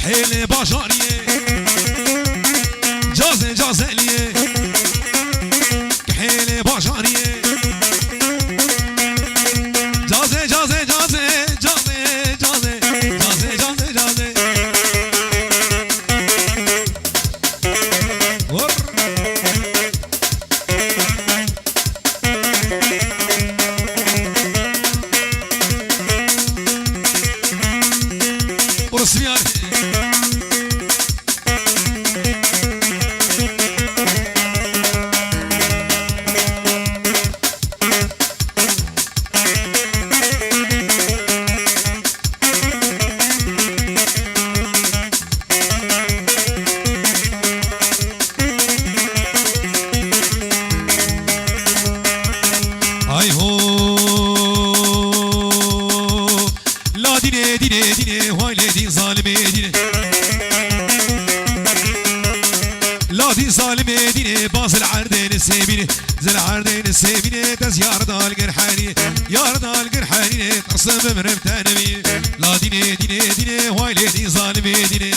كحيل باشانية جازة جازلية كحيل باشانية جازة جازة جازة جازة جازة جازة جازة جازة ورسميان هاي هو لا ديني ديني ديني هاي لدي ظالمي ديني لا دي ظالمي ديني باز العردين السيبيني زي العردين السيبيني دز ياردا القرحاني ياردا القرحاني تصم مرمتانمي لا ديني ديني ديني هاي لدي ظالمي ديني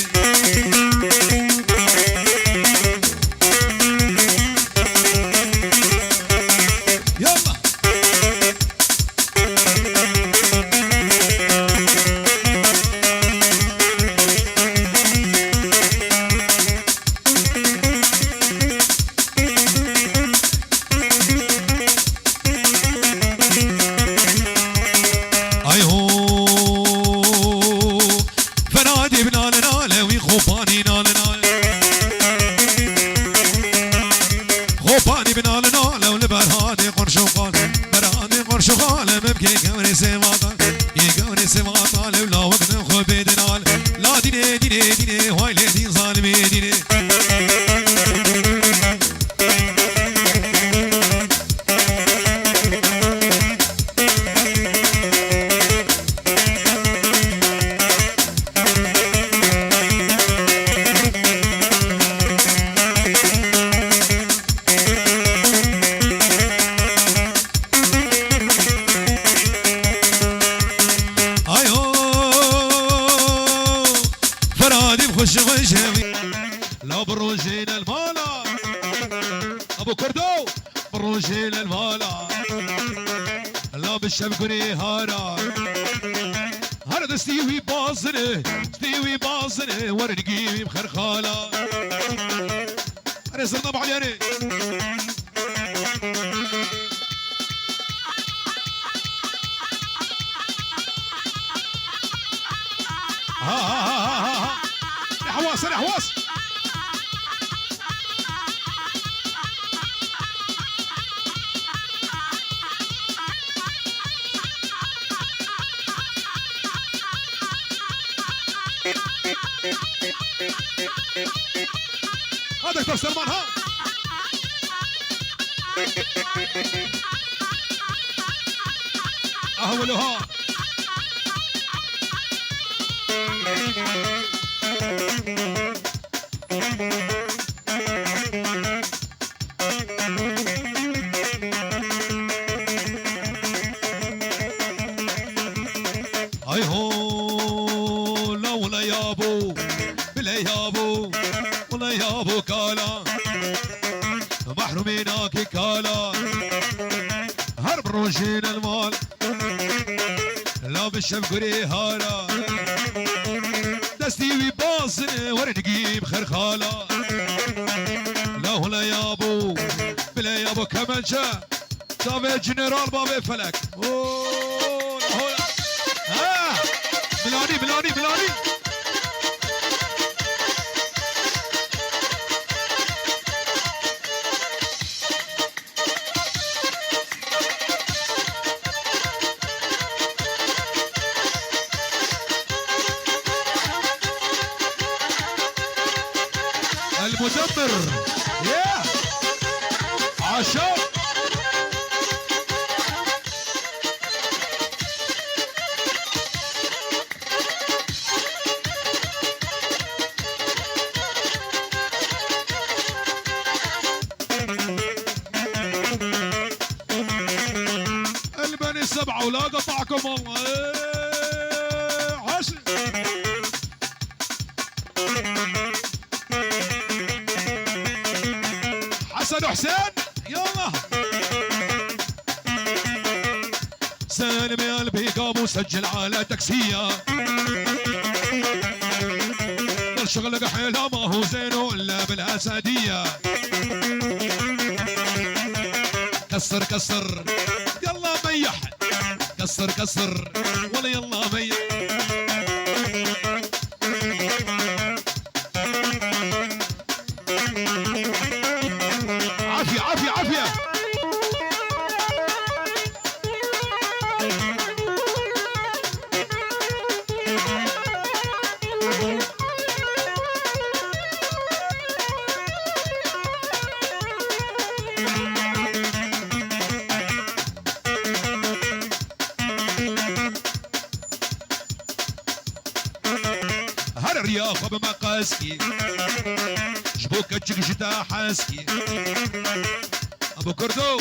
يلا اي هو فنادي بنال نال ويخوفاني نال نال خوفاني بنال نال ولبرهاني قرشو قال برهاني قرشو قال مبكي كوري سماطال يكوري سماطال ولا وقت خو بيدنال لا ديني ديني ديني هاي لدي ظالمي ديني اي هو فرادي بخش غشاوي لا بروجين المالا ابو كردو بروجين المالا لا بالشبكري هارا هارا دستيوي باصنه ستيوي باصنه ورنقيوي بخرخاله انا صرنا بعلياني ها ها ها ها ها حواس انا حواس هذا دكتور سلمان ها اهو ها اي هو لا ولا يابو بلا يابو ولا يابو كالا محرومينك كالا هرب روجين المال لا بالشبكري هالا دستيوي باصن ورنقيب خرخالا لا ولا يابو بلا يابو كمان جا جاب جنرال بابي فلك اوه لا ها بلاني بلاني بلاني المدمر يا عشاق البني السبعة ولا قطعكم الله عشر حسن وحسين يلا سالم يا قلبي قام وسجل على تاكسيه شغلك حيلة ما هو زين ولا بالاسديه كسر كسر يلا ميح كسر كسر ولا يلا ميح عافية عافية عافية الرياضة بمقاسكي جبوك جتا حاسكي ابو كردو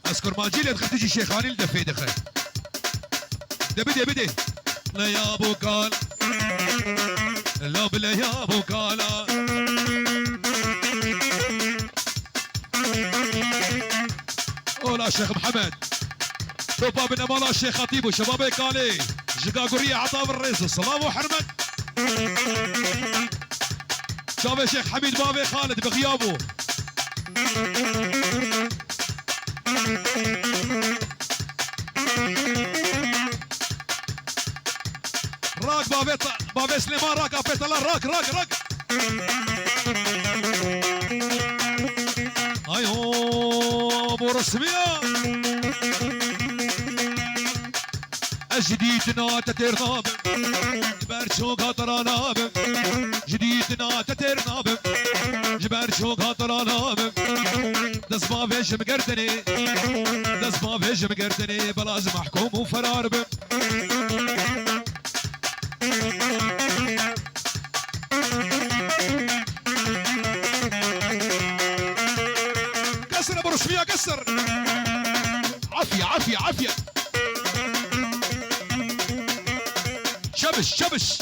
اذكر ما جيلي دخلت تجي شيخاني لدفي دخل بدي لا يا ابو قال لا بلا يا ابو قال ولا شيخ محمد توبا بن امالا الشيخ خطيب وشباب قالي جقاقورية عطاء الرئيس الصلاة وحرمت شاف الشيخ حميد بابي خالد بغيابه راك بابي سليمان راك ابيت الله راك ايوه ابو رسميه جديدنا تتر نابم جبرشو قطر نابم جديدنا تتر نابم جبرشو قطر نابم دس ما فيش مقردني بلازم احكم وفرار بم كسر ابو رسميه كسر عافيه شبش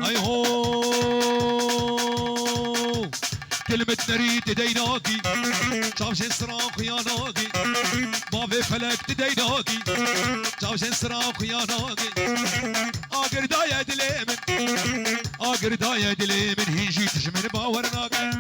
ايهو كلمة نريد تديناكي شافشين صراخ يا ناقي ما في فلك تديناكي شافشين صراخ يا ناقي اقر داية دليمن هيجي تجمن باور ناقي